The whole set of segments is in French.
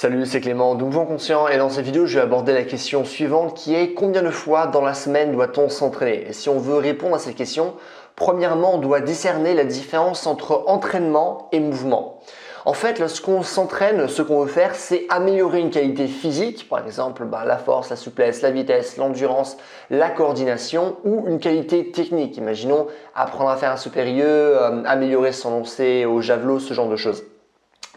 Salut, c'est Clément de Mouvement Conscient et dans cette vidéo, je vais aborder la question suivante qui est combien de fois dans la semaine doit-on s'entraîner? Et si on veut répondre à cette question, premièrement, on doit discerner la différence entre entraînement et mouvement. En fait, lorsqu'on s'entraîne, ce qu'on veut faire, c'est améliorer une qualité physique, par exemple la force, la souplesse, la vitesse, l'endurance, la coordination ou une qualité technique. Imaginons apprendre à faire un saut périlleux, améliorer son lancer au javelot, ce genre de choses.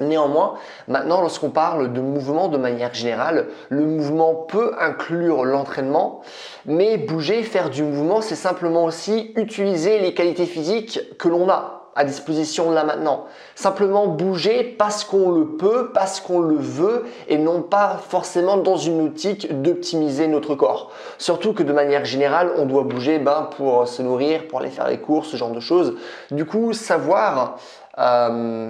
Néanmoins, maintenant lorsqu'on parle de mouvement de manière générale, le mouvement peut inclure l'entraînement, mais bouger, faire du mouvement, c'est simplement aussi utiliser les qualités physiques que l'on a à disposition là maintenant. Simplement bouger parce qu'on le peut, parce qu'on le veut et non pas forcément dans une optique d'optimiser notre corps. Surtout que de manière générale, on doit bouger pour se nourrir, pour aller faire les courses, ce genre de choses. Du coup, savoir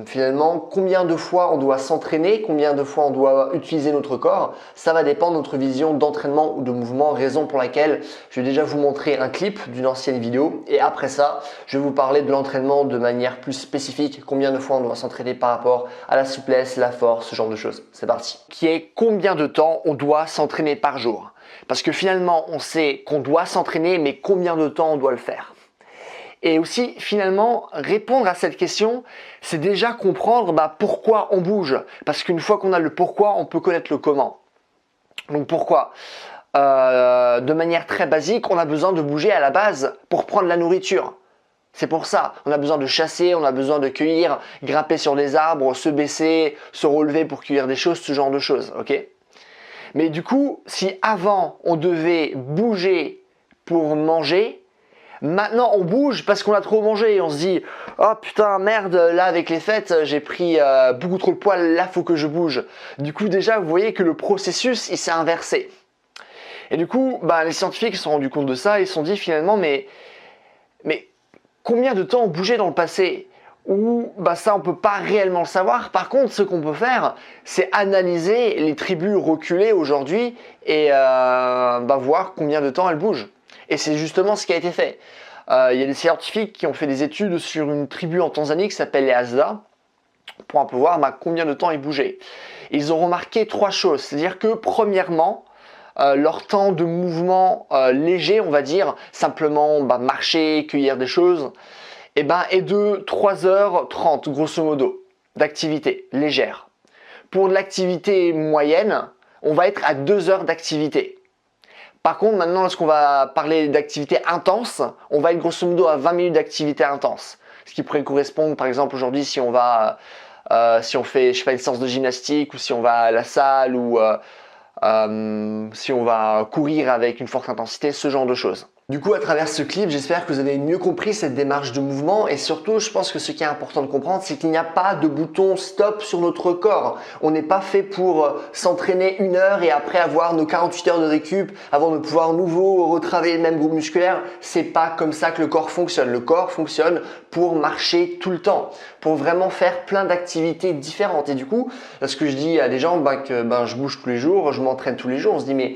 finalement combien de fois on doit s'entraîner, combien de fois on doit utiliser notre corps, ça va dépendre de notre vision d'entraînement ou de mouvement, raison pour laquelle je vais déjà vous montrer un clip d'une ancienne vidéo et après ça je vais vous parler de l'entraînement de manière plus spécifique, combien de fois on doit s'entraîner par rapport à la souplesse, la force, ce genre de choses. C'est parti. Qui est combien de temps on doit s'entraîner par jour? Parce que finalement on sait qu'on doit s'entraîner, mais combien de temps on doit le faire? Et aussi, finalement, répondre à cette question, c'est déjà comprendre pourquoi on bouge. Parce qu'une fois qu'on a le pourquoi, on peut connaître le comment. Donc pourquoi? De manière très basique, on a besoin de bouger à la base pour prendre la nourriture. C'est pour ça, on a besoin de chasser, on a besoin de cueillir, grimper sur des arbres, se baisser, se relever pour cueillir des choses, ce genre de choses. Ok? Mais du coup, si avant on devait bouger pour manger, maintenant on bouge parce qu'on a trop mangé et on se dit « Oh putain merde, là avec les fêtes j'ai pris beaucoup trop de poids, là faut que je bouge ». Du coup déjà vous voyez que le processus il s'est inversé. Et du coup les scientifiques se sont rendus compte de ça et ils se sont dit finalement mais combien de temps on bougeait dans le passé? Ou ça on peut pas réellement le savoir. Par contre ce qu'on peut faire c'est analyser les tribus reculées aujourd'hui et voir combien de temps elles bougent. Et c'est justement ce qui a été fait. Il y a des scientifiques qui ont fait des études sur une tribu en Tanzanie qui s'appelle les Hasda pour un peu voir combien de temps ils bougeaient. Ils ont remarqué trois choses. C'est-à-dire que premièrement, leur temps de mouvement léger, on va dire, simplement marcher, cueillir des choses, est de 3h30 grosso modo d'activité légère. Pour l'activité moyenne, on va être à 2 heures d'activité. Par contre, maintenant, lorsqu'on va parler d'activité intense, on va être grosso modo à 20 minutes d'activité intense. Ce qui pourrait correspondre, par exemple, aujourd'hui, si on fait, je sais pas, une séance de gymnastique, ou si on va à la salle, ou si on va courir avec une forte intensité, ce genre de choses. Du coup, à travers ce clip, j'espère que vous avez mieux compris cette démarche de mouvement et surtout, je pense que ce qui est important de comprendre, c'est qu'il n'y a pas de bouton stop sur notre corps. On n'est pas fait pour s'entraîner 1 heure et après avoir nos 48 heures de récup avant de pouvoir nouveau retravailler le même groupe musculaire. C'est pas comme ça que le corps fonctionne. Le corps fonctionne pour marcher tout le temps, pour vraiment faire plein d'activités différentes. Et du coup, lorsque je dis à des gens que je bouge tous les jours, je m'entraîne tous les jours, on se dit mais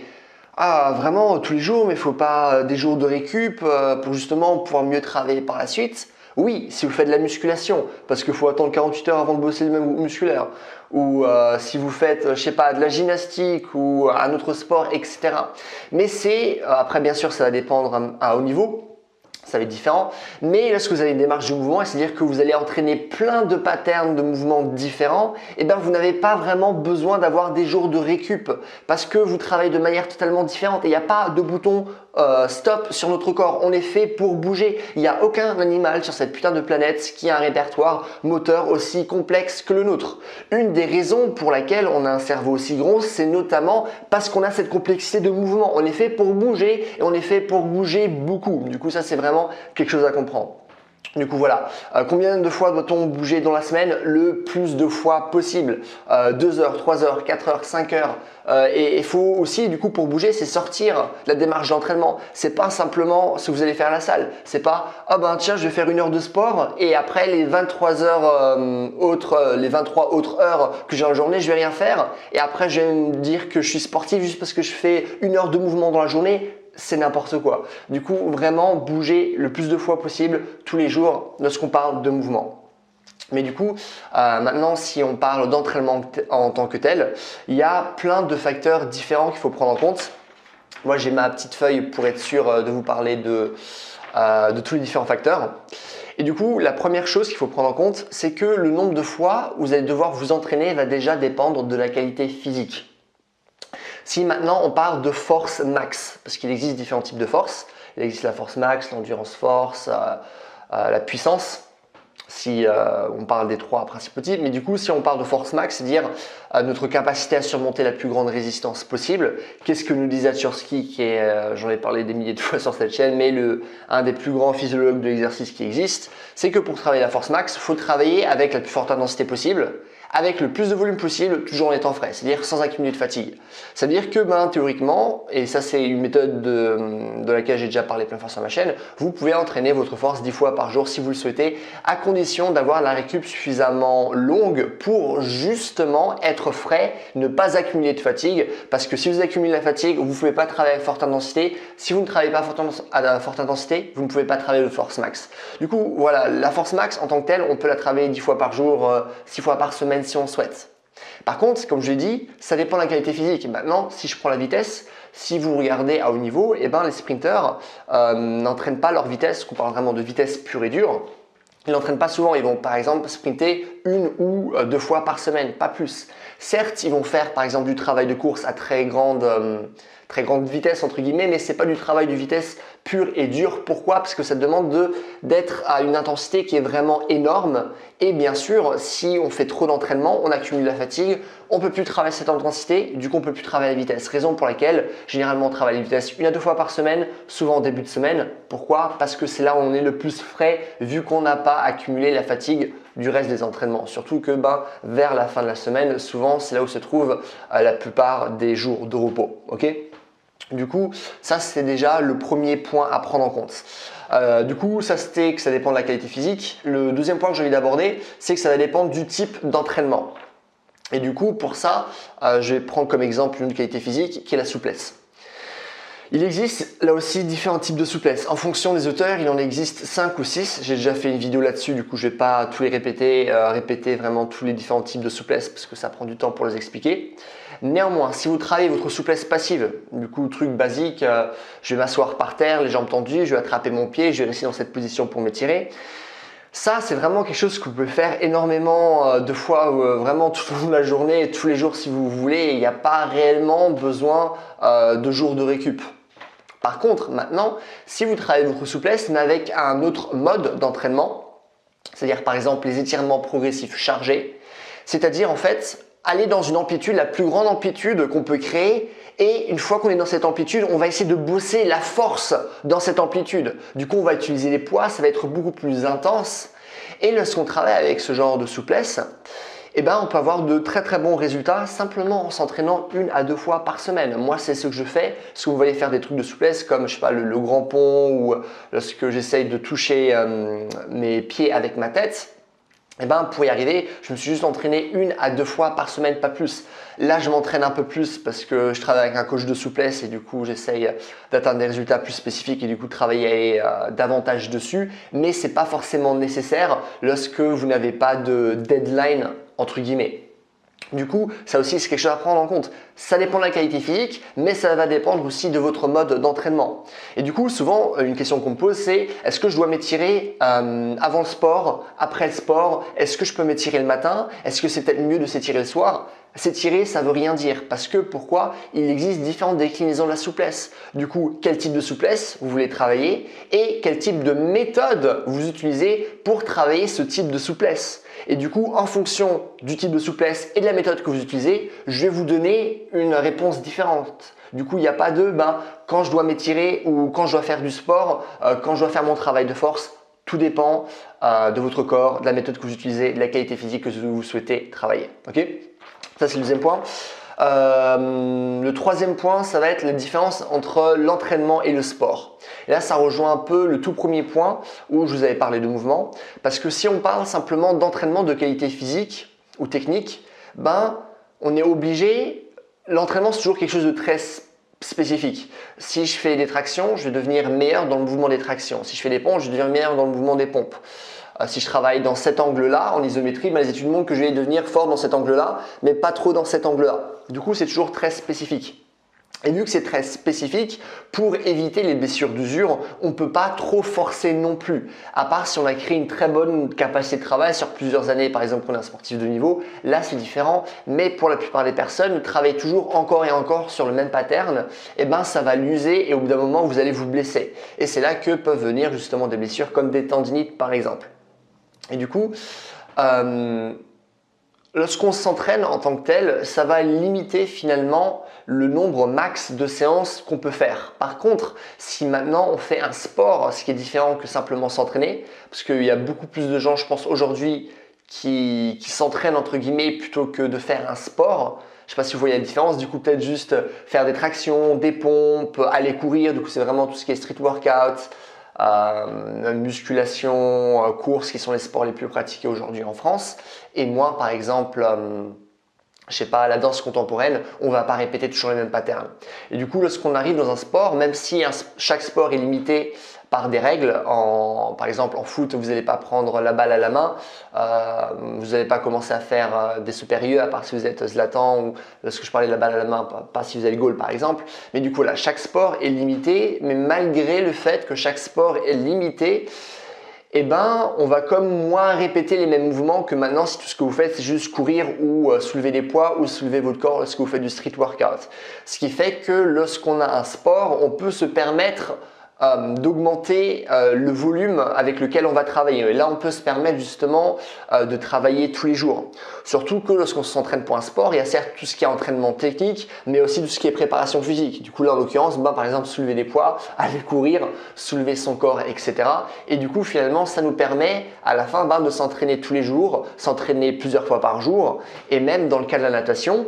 vraiment tous les jours, mais il ne faut pas des jours de récup pour justement pouvoir mieux travailler par la suite. Oui, si vous faites de la musculation, parce qu'il faut attendre 48 heures avant de bosser le même groupe musculaire. Ou si vous faites, je sais pas, de la gymnastique ou un autre sport, etc. Mais après bien sûr ça va dépendre à haut niveau. Ça va être différent, mais lorsque vous avez une démarche de mouvement, c'est-à-dire que vous allez entraîner plein de patterns de mouvements différents, vous n'avez pas vraiment besoin d'avoir des jours de récup parce que vous travaillez de manière totalement différente et il n'y a pas de bouton stop sur notre corps. On est fait pour bouger. Il n'y a aucun animal sur cette putain de planète qui a un répertoire moteur aussi complexe que le nôtre. Une des raisons pour laquelle on a un cerveau aussi gros, c'est notamment parce qu'on a cette complexité de mouvement. On est fait pour bouger et on est fait pour bouger beaucoup. Du coup, ça c'est vraiment quelque chose à comprendre. Du coup voilà, combien de fois doit-on bouger dans la semaine? Le plus de fois possible, 2 heures, 3 heures, 4 heures, 5 heures. Et il faut aussi, du coup, pour bouger, c'est sortir de la démarche d'entraînement. C'est pas simplement ce que vous allez faire à la salle. C'est pas tiens, je vais faire 1 heure de sport et après les 23 heures les 23 autres heures que j'ai en journée, je vais rien faire. Et après, je vais me dire que je suis sportif juste parce que je fais 1 heure de mouvement dans la journée. C'est n'importe quoi. Du coup, vraiment bouger le plus de fois possible tous les jours lorsqu'on parle de mouvement. Mais du coup, maintenant, si on parle d'entraînement en tant que tel, il y a plein de facteurs différents qu'il faut prendre en compte. Moi, j'ai ma petite feuille pour être sûr de vous parler de tous les différents facteurs. Et du coup, la première chose qu'il faut prendre en compte, c'est que le nombre de fois où vous allez devoir vous entraîner va déjà dépendre de la qualité physique. Si maintenant on parle de force max, parce qu'il existe différents types de force, il existe la force max, l'endurance force, la puissance, si on parle des trois principaux types, mais du coup si on parle de force max, c'est-à-dire notre capacité à surmonter la plus grande résistance possible. Qu'est-ce que nous disait Tversky, qui est, j'en ai parlé des milliers de fois sur cette chaîne, mais un des plus grands physiologues de l'exercice qui existe, c'est que pour travailler la force max, il faut travailler avec la plus forte intensité possible, avec le plus de volume possible, toujours en étant frais, c'est-à-dire sans accumuler de fatigue. Ça veut dire que théoriquement, et ça c'est une méthode de laquelle j'ai déjà parlé plein de fois sur ma chaîne, vous pouvez entraîner votre force 10 fois par jour si vous le souhaitez, à condition d'avoir la récup suffisamment longue pour justement être frais, ne pas accumuler de fatigue, parce que si vous accumulez la fatigue, vous ne pouvez pas travailler à forte intensité. Si vous ne travaillez pas à forte intensité, vous ne pouvez pas travailler de force max. Du coup, voilà, la force max en tant que telle, on peut la travailler 10 fois par jour, 6 fois par semaine si on souhaite. Par contre, comme je l'ai dit, ça dépend de la qualité physique. Maintenant, si je prends la vitesse, si vous regardez à haut niveau, les sprinteurs n'entraînent pas leur vitesse, qu'on parle vraiment de vitesse pure et dure. Ils n'entraînent pas souvent, ils vont par exemple sprinter 1 ou 2 fois par semaine, pas plus. Certes, ils vont faire par exemple du travail de course à très grande vitesse entre guillemets, mais ce n'est pas du travail de vitesse pure et dure. Pourquoi? Parce que ça demande d'être à une intensité qui est vraiment énorme. Et bien sûr, si on fait trop d'entraînement, on accumule la fatigue, on ne peut plus travailler cette intensité, du coup on ne peut plus travailler la vitesse. Raison pour laquelle généralement on travaille la vitesse 1 à 2 fois par semaine, souvent en début de semaine. Pourquoi? Parce que c'est là où on est le plus frais vu qu'on n'a pas accumulé la fatigue du reste des entraînements. Surtout que vers la fin de la semaine, souvent c'est là où se trouve la plupart des jours de repos. Ok? Du coup, ça c'est déjà le premier point à prendre en compte. Du coup, ça c'était que ça dépend de la qualité physique. Le deuxième point que j'ai envie d'aborder, c'est que ça va dépendre du type d'entraînement. Et du coup, pour ça, je vais prendre comme exemple une qualité physique qui est la souplesse. Il existe là aussi différents types de souplesse. En fonction des auteurs, il en existe 5 ou 6. J'ai déjà fait une vidéo là-dessus, du coup je ne vais pas tous les répéter vraiment tous les différents types de souplesse parce que ça prend du temps pour les expliquer. Néanmoins, si vous travaillez votre souplesse passive, du coup truc basique, je vais m'asseoir par terre, les jambes tendues, je vais attraper mon pied, je vais rester dans cette position pour m'étirer. Ça, c'est vraiment quelque chose que vous pouvez faire énormément de fois, vraiment tout au long de la journée, tous les jours si vous voulez. Il n'y a pas réellement besoin de jours de récup. Par contre, maintenant, si vous travaillez votre souplesse, mais avec un autre mode d'entraînement, c'est-à-dire par exemple les étirements progressifs chargés, c'est-à-dire en fait aller dans une amplitude, la plus grande amplitude qu'on peut créer, et une fois qu'on est dans cette amplitude, on va essayer de bosser la force dans cette amplitude. Du coup, on va utiliser les poids, ça va être beaucoup plus intense. Et lorsqu'on travaille avec ce genre de souplesse, on peut avoir de très très bons résultats simplement en s'entraînant 1 à 2 fois par semaine. Moi, c'est ce que je fais. Si vous voulez faire des trucs de souplesse comme je sais pas, le grand pont ou lorsque j'essaye de toucher mes pieds avec ma tête, pour y arriver, je me suis juste entraîné 1 à 2 fois par semaine, pas plus. Là, je m'entraîne un peu plus parce que je travaille avec un coach de souplesse et du coup, j'essaye d'atteindre des résultats plus spécifiques et du coup, de travailler davantage dessus. Mais ce n'est pas forcément nécessaire lorsque vous n'avez pas de deadline entre guillemets. Du coup, ça aussi, c'est quelque chose à prendre en compte. Ça dépend de la qualité physique, mais ça va dépendre aussi de votre mode d'entraînement. Et du coup, souvent, une question qu'on me pose, c'est est-ce que je dois m'étirer avant le sport, après le sport? Est-ce que je peux m'étirer le matin? Est-ce que c'est peut-être mieux de s'étirer le soir? S'étirer, ça veut rien dire parce que pourquoi? Il existe différentes déclinaisons de la souplesse. Du coup, quel type de souplesse vous voulez travailler et quel type de méthode vous utilisez pour travailler ce type de souplesse. Et du coup, en fonction du type de souplesse et de la méthode que vous utilisez, je vais vous donner une réponse différente. Du coup, il n'y a pas de quand je dois m'étirer ou quand je dois faire du sport, quand je dois faire mon travail de force. Tout dépend de votre corps, de la méthode que vous utilisez, de la qualité physique que vous souhaitez travailler. Ok? Ça, c'est le deuxième point. Le troisième point, ça va être la différence entre l'entraînement et le sport. Et là, ça rejoint un peu le tout premier point où je vous avais parlé de mouvement. Parce que si on parle simplement d'entraînement de qualité physique ou technique, on est obligé, l'entraînement c'est toujours quelque chose de très spécifique. Si je fais des tractions, je vais devenir meilleur dans le mouvement des tractions. Si je fais des pompes, je vais devenir meilleur dans le mouvement des pompes. Si je travaille dans cet angle-là en isométrie, les études montrent que je vais devenir fort dans cet angle-là, mais pas trop dans cet angle-là. Du coup, c'est toujours très spécifique. Et vu que c'est très spécifique, pour éviter les blessures d'usure, on ne peut pas trop forcer non plus. À part si on a créé une très bonne capacité de travail sur plusieurs années, par exemple qu'on est un sportif de niveau, là c'est différent. Mais pour la plupart des personnes, travailler toujours encore et encore sur le même pattern, eh ben, ça va l'user et au bout d'un moment vous allez vous blesser. Et c'est là que peuvent venir justement des blessures comme des tendinites par exemple. Et du coup, lorsqu'on s'entraîne en tant que tel, ça va limiter finalement le nombre max de séances qu'on peut faire. Par contre, si maintenant on fait un sport, ce qui est différent que simplement s'entraîner, parce qu'il y a beaucoup plus de gens, je pense aujourd'hui, qui s'entraînent entre guillemets plutôt que de faire un sport. Je ne sais pas si vous voyez la différence, du coup peut-être juste faire des tractions, des pompes, aller courir, du coup c'est vraiment tout ce qui est street workout, musculation, course qui sont les sports les plus pratiqués aujourd'hui en France. Et moi par exemple, je sais pas, la danse contemporaine, on va pas répéter toujours les mêmes patterns. Et du coup, lorsqu'on arrive dans un sport, même si chaque sport est limité par des règles, par exemple en foot, vous n'allez pas prendre la balle à la main, vous n'allez pas commencer à faire des supérieurs, à part si vous êtes Zlatan ou lorsque je parlais de la balle à la main, pas si vous êtes goal par exemple. Mais du coup, là, chaque sport est limité, mais malgré le fait que chaque sport est limité, eh ben, on va comme moins répéter les mêmes mouvements que maintenant si tout ce que vous faites c'est juste courir ou soulever des poids ou soulever votre corps lorsque vous faites du street workout. Ce qui fait que lorsqu'on a un sport, on peut se permettre d'augmenter le volume avec lequel on va travailler. Et là, on peut se permettre justement de travailler tous les jours. Surtout que lorsqu'on s'entraîne pour un sport, il y a certes tout ce qui est entraînement technique, mais aussi tout ce qui est préparation physique. Du coup, là, en l'occurrence, par exemple, soulever des poids, aller courir, soulever son corps, etc. Et du coup, finalement, ça nous permet à la fin de s'entraîner tous les jours, s'entraîner plusieurs fois par jour. Et même dans le cas de la natation,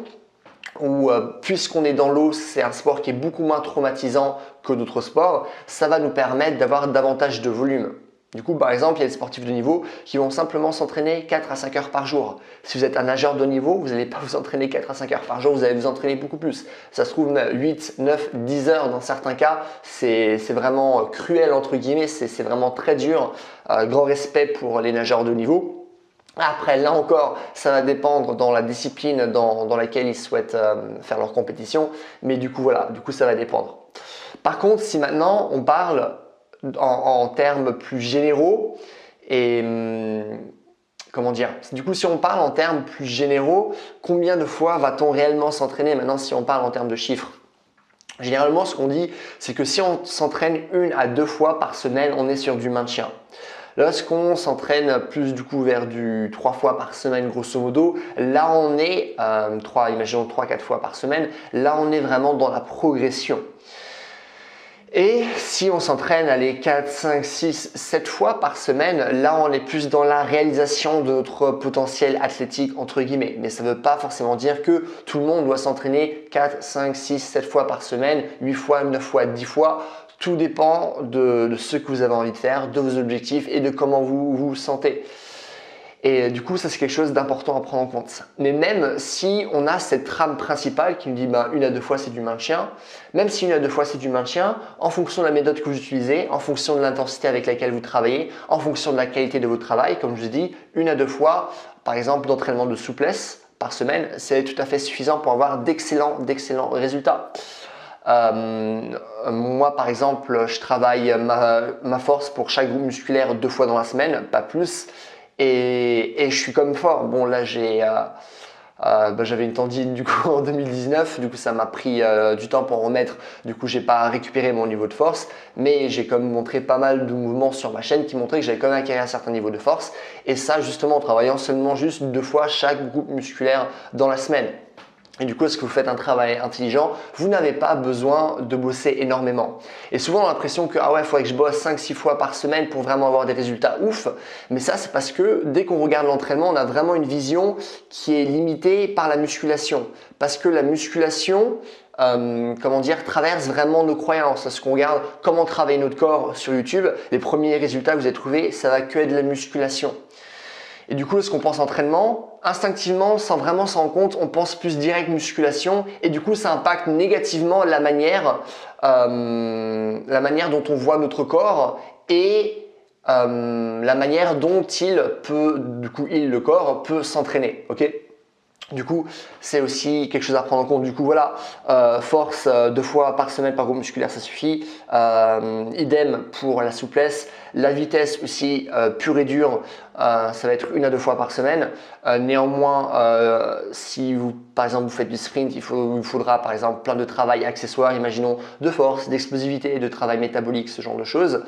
où puisqu'on est dans l'eau, c'est un sport qui est beaucoup moins traumatisant que d'autres sports, ça va nous permettre d'avoir davantage de volume. Du coup, par exemple, il y a des sportifs de niveau qui vont simplement s'entraîner 4 à 5 heures par jour. Si vous êtes un nageur de niveau, vous n'allez pas vous entraîner 4 à 5 heures par jour, vous allez vous entraîner beaucoup plus. Ça se trouve 8, 9, 10 heures dans certains cas. C'est vraiment cruel entre guillemets, c'est vraiment très dur. Grand respect pour les nageurs de niveau. Après, là encore, ça va dépendre dans la discipline dans laquelle ils souhaitent faire leur compétition. Mais du coup, voilà, du coup, ça va dépendre. Par contre, si maintenant on parle en termes plus généraux et comment dire, du coup, si on parle en termes plus généraux, combien de fois va-t-on réellement s'entraîner maintenant si on parle en termes de chiffres? Généralement, ce qu'on dit, c'est que si on s'entraîne 1 à 2 fois par semaine, on est sur du maintien. Lorsqu'on s'entraîne plus du coup vers du 3 fois par semaine grosso modo, là on est, imaginons 3-4 fois par semaine, là on est vraiment dans la progression. Et si on s'entraîne allez 4, 5, 6, 7 fois par semaine, là on est plus dans la réalisation de notre potentiel athlétique entre guillemets. Mais ça ne veut pas forcément dire que tout le monde doit s'entraîner 4, 5, 6, 7 fois par semaine, 8 fois, 9 fois, 10 fois. Tout dépend de ce que vous avez envie de faire, de vos objectifs et de comment vous vous sentez. Et du coup, ça c'est quelque chose d'important à prendre en compte. Mais même si on a cette trame principale qui nous dit 1 à 2 fois c'est du maintien, même si 1 à 2 fois c'est du maintien, en fonction de la méthode que vous utilisez, en fonction de l'intensité avec laquelle vous travaillez, en fonction de la qualité de votre travail, comme je vous dis, 1 à 2 fois, par exemple d'entraînement de souplesse par semaine, c'est tout à fait suffisant pour avoir d'excellents résultats. Moi par exemple, je travaille ma force pour chaque groupe musculaire 2 fois dans la semaine, pas plus, et je suis comme fort. Bon là j'avais une tendine du coup en 2019, du coup ça m'a pris du temps pour en remettre, du coup j'ai pas récupéré mon niveau de force, mais j'ai quand même montré pas mal de mouvements sur ma chaîne qui montraient que j'avais quand même acquis un certain niveau de force, et ça justement en travaillant seulement juste 2 fois chaque groupe musculaire dans la semaine. Et du coup, est-ce que vous faites un travail intelligent, vous n'avez pas besoin de bosser énormément. Et souvent, on a l'impression que il faudrait que je bosse 5-6 fois par semaine pour vraiment avoir des résultats ouf. Mais ça, c'est parce que dès qu'on regarde l'entraînement, on a vraiment une vision qui est limitée par la musculation. Parce que la musculation, traverse vraiment nos croyances. Parce qu'on regarde comment travailler notre corps sur YouTube, les premiers résultats que vous avez trouvés, ça va que être de la musculation. Et du coup, lorsqu'on pense entraînement, instinctivement, sans vraiment s'en rendre compte, on pense plus direct musculation et du coup, ça impacte négativement la manière dont on voit notre corps et la manière dont le corps peut s'entraîner. Ok. Du coup, c'est aussi quelque chose à prendre en compte. Du coup, voilà, force 2 fois par semaine par groupe musculaire, ça suffit. Idem pour la souplesse. La vitesse aussi, pure et dure, ça va être 1 à 2 fois par semaine. Néanmoins, si vous, par exemple, vous faites du sprint, il vous faudra par exemple plein de travail accessoire, imaginons de force, d'explosivité, de travail métabolique, ce genre de choses.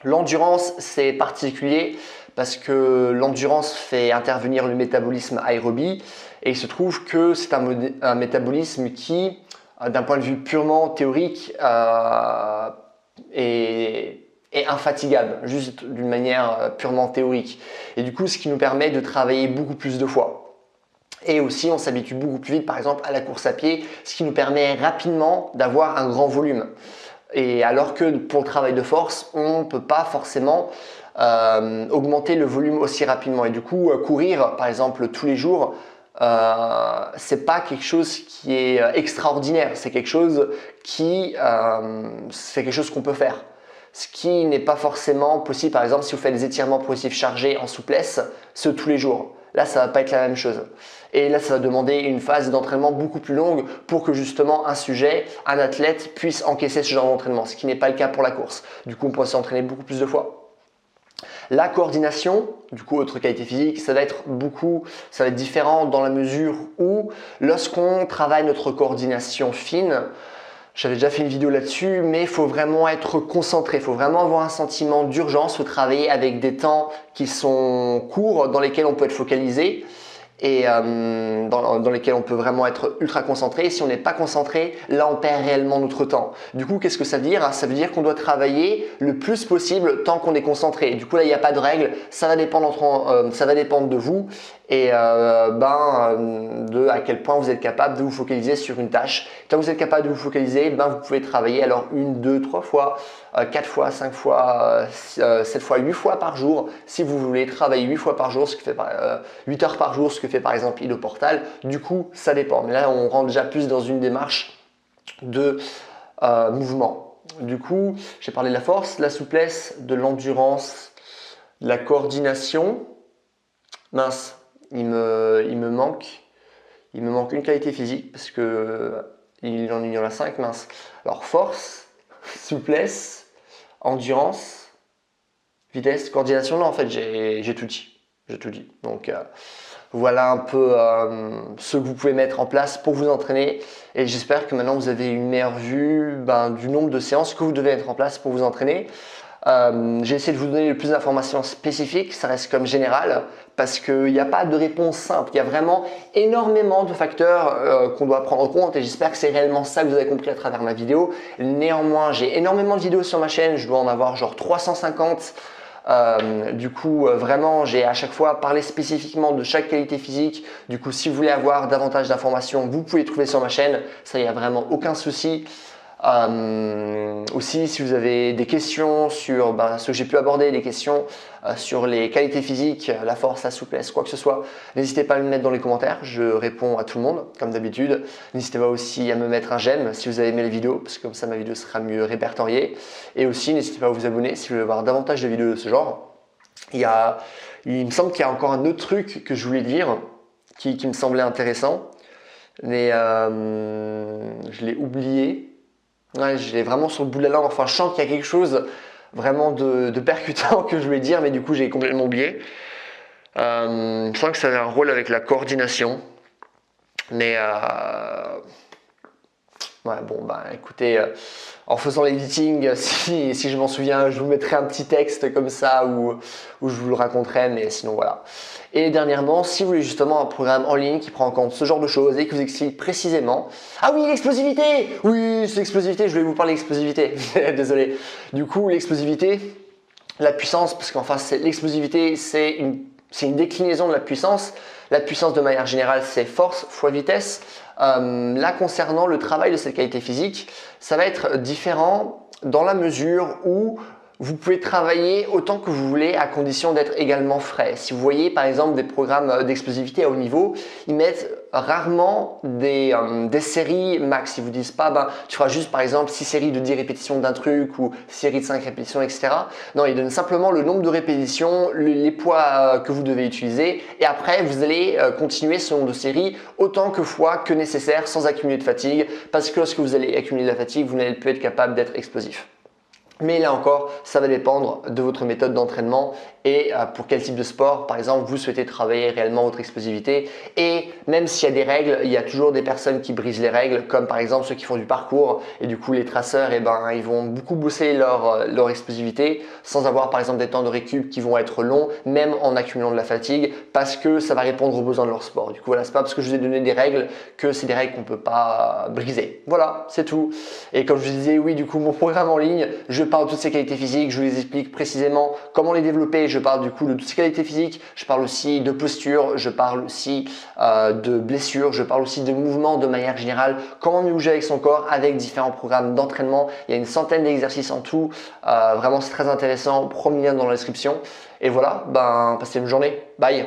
L'endurance, c'est particulier parce que l'endurance fait intervenir le métabolisme aérobie et il se trouve que c'est un métabolisme qui, d'un point de vue purement théorique, est infatigable, juste d'une manière purement théorique. Et du coup, ce qui nous permet de travailler beaucoup plus de fois. Et aussi, on s'habitue beaucoup plus vite, par exemple, à la course à pied, ce qui nous permet rapidement d'avoir un grand volume. Et alors que pour le travail de force, on ne peut pas forcément augmenter le volume aussi rapidement. Et du coup, courir, par exemple, tous les jours, c'est pas quelque chose qui est extraordinaire. C'est quelque chose qu'on peut faire. Ce qui n'est pas forcément possible, par exemple, si vous faites des étirements progressifs chargés en souplesse, ce tous les jours. Là, ça va pas être la même chose. Et là, ça va demander une phase d'entraînement beaucoup plus longue pour que justement un athlète puisse encaisser ce genre d'entraînement, ce qui n'est pas le cas pour la course. Du coup, on peut s'entraîner beaucoup plus de fois. La coordination, du coup, autre qualité physique, ça va être différent dans la mesure où lorsqu'on travaille notre coordination fine, j'avais déjà fait une vidéo là-dessus, mais il faut vraiment être concentré, il faut vraiment avoir un sentiment d'urgence, il faut travailler avec des temps qui sont courts, dans lesquels on peut être focalisé et dans lesquels on peut vraiment être ultra concentré. Et si on n'est pas concentré, là on perd réellement notre temps. Du coup, qu'est-ce que ça veut dire? Ça veut dire qu'on doit travailler le plus possible tant qu'on est concentré. Et du coup, là, il n'y a pas de règle, ça va dépendre de vous et de à quel point vous êtes capable de vous focaliser sur une tâche. Quand vous êtes capable de vous focaliser, vous pouvez travailler alors 1, 2, 3 fois, 4 fois, 5 fois, 7 fois, 8 fois par jour. Si vous voulez travailler 8 fois par jour, ce que fait 8 heures par jour, ce que fait par exemple Ido Portal, du coup ça dépend. Mais là on rentre déjà plus dans une démarche de mouvement. Du coup, j'ai parlé de la force, de la souplesse, de l'endurance, de la coordination. Mince, il me manque une qualité physique parce que il y en a 5, mince. Alors force, souplesse, endurance, vitesse, coordination. Non, en fait, j'ai tout dit. Donc voilà un peu ce que vous pouvez mettre en place pour vous entraîner. Et j'espère que maintenant vous avez une meilleure vue du nombre de séances que vous devez mettre en place pour vous entraîner. J'ai essayé de vous donner le plus d'informations spécifiques, ça reste comme général parce qu'il n'y a pas de réponse simple, il y a vraiment énormément de facteurs qu'on doit prendre en compte et j'espère que c'est réellement ça que vous avez compris à travers ma vidéo. Néanmoins, j'ai énormément de vidéos sur ma chaîne, je dois en avoir genre 350. Du coup, vraiment, j'ai à chaque fois parlé spécifiquement de chaque qualité physique. Du coup, si vous voulez avoir davantage d'informations, vous pouvez les trouver sur ma chaîne, ça, il n'y a vraiment aucun souci. Aussi, si vous avez des questions sur ce que j'ai pu aborder, des questions sur les qualités physiques, la force, la souplesse, quoi que ce soit, n'hésitez pas à me mettre dans les commentaires, je réponds à tout le monde comme d'habitude. N'hésitez pas aussi à me mettre un j'aime si vous avez aimé les vidéos, parce que comme ça ma vidéo sera mieux répertoriée. Et aussi, n'hésitez pas à vous abonner si vous voulez voir davantage de vidéos de ce genre. Il me semble qu'il y a encore un autre truc que je voulais dire qui me semblait intéressant, mais je l'ai oublié. Ouais, je l'ai vraiment sur le bout de la langue. Enfin, je sens qu'il y a quelque chose vraiment de percutant que je voulais dire, mais du coup, j'ai complètement oublié. Je sens que ça avait un rôle avec la coordination. Mais ouais, bon, écoutez, en faisant l'editing, si je m'en souviens, je vous mettrai un petit texte comme ça où je vous le raconterai, mais sinon voilà. Et dernièrement, si vous voulez justement un programme en ligne qui prend en compte ce genre de choses et qui vous explique précisément… Ah oui, l'explosivité! Oui, c'est l'explosivité, je voulais vous parler d'explosivité, désolé. Du coup, l'explosivité, la puissance, parce qu'enfin, l'explosivité, c'est une déclinaison de la puissance. La puissance de manière générale, c'est force fois vitesse. Là, concernant le travail de cette qualité physique, ça va être différent dans la mesure où Vous pouvez travailler autant que vous voulez à condition d'être également frais. Si vous voyez par exemple des programmes d'explosivité à haut niveau, ils mettent rarement des séries max. Ils vous disent pas tu feras juste par exemple 6 séries de 10 répétitions d'un truc ou 6 séries de 5 répétitions, etc. Non, ils donnent simplement le nombre de répétitions, les poids que vous devez utiliser et après vous allez continuer ce nombre de séries autant que fois que nécessaire sans accumuler de fatigue parce que lorsque vous allez accumuler de la fatigue, vous n'allez plus être capable d'être explosif. Mais là encore, ça va dépendre de votre méthode d'entraînement et pour quel type de sport, par exemple, vous souhaitez travailler réellement votre explosivité. Et même s'il y a des règles, il y a toujours des personnes qui brisent les règles, comme par exemple ceux qui font du parcours. Et du coup, les traceurs, ils vont beaucoup booster leur explosivité sans avoir par exemple des temps de récup qui vont être longs, même en accumulant de la fatigue, parce que ça va répondre aux besoins de leur sport. Du coup, voilà, c'est pas parce que je vous ai donné des règles que c'est des règles qu'on ne peut pas briser. Voilà, c'est tout. Et comme je vous disais, oui, du coup, mon programme en ligne, je parle de toutes ces qualités physiques, je vous les explique précisément comment les développer, je parle du coup de toutes ces qualités physiques, je parle aussi de posture, je parle aussi de blessures, je parle aussi de mouvements de manière générale, comment mieux bouger avec son corps avec différents programmes d'entraînement. Il y a une centaine d'exercices en tout, vraiment c'est très intéressant, premier lien dans la description. Et voilà, passez une journée, bye.